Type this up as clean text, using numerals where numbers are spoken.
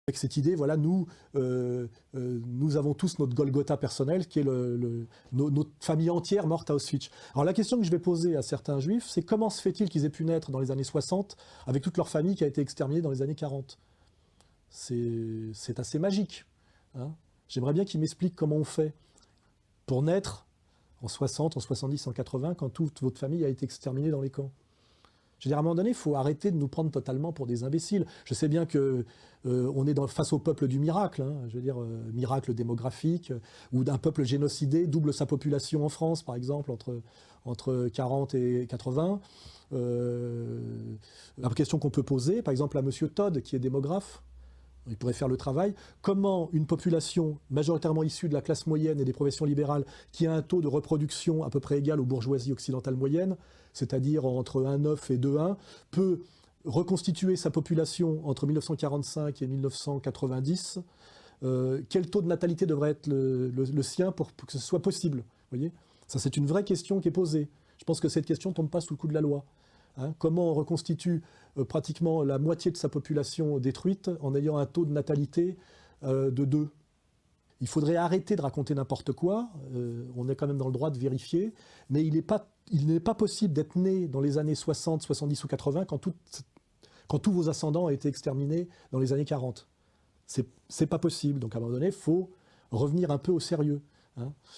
avec cette idée, voilà, nous avons tous notre Golgotha personnel, qui est notre famille entière morte à Auschwitz. Alors la question que je vais poser à certains juifs, c'est comment se fait-il qu'ils aient pu naître dans les années 60 avec toute leur famille qui a été exterminée dans les années 40 ? C'est assez magique. Hein. J'aimerais bien qu'ils m'expliquent comment on fait pour naître en 60, en 70, en 80, quand toute votre famille a été exterminée dans les camps. Je veux dire, à un moment donné, il faut arrêter de nous prendre totalement pour des imbéciles. Je sais bien que on est face au peuple du miracle, hein, je veux dire, miracle démographique, où d'un peuple génocidé double sa population en France, par exemple, entre 40 et 80. La question qu'on peut poser, par exemple, à Monsieur Todd, qui est démographe, il pourrait faire le travail. Comment une population majoritairement issue de la classe moyenne et des professions libérales, qui a un taux de reproduction à peu près égal aux bourgeoisies occidentales moyennes, c'est-à-dire entre 1,9 et 2,1, peut reconstituer sa population entre 1945 et 1990 quel taux de natalité devrait être le sien pour que ce soit possible, voyez ? Ça, c'est une vraie question qui est posée. Je pense que cette question ne tombe pas sous le coup de la loi. Hein, comment on reconstitue pratiquement la moitié de sa population détruite en ayant un taux de natalité de 2 ? Il faudrait arrêter de raconter n'importe quoi, on est quand même dans le droit de vérifier, mais il n'est pas possible d'être né dans les années 60, 70 ou 80 quand tous vos ascendants ont été exterminés dans les années 40. C'est pas possible, donc à un moment donné, il faut revenir un peu au sérieux. Hein.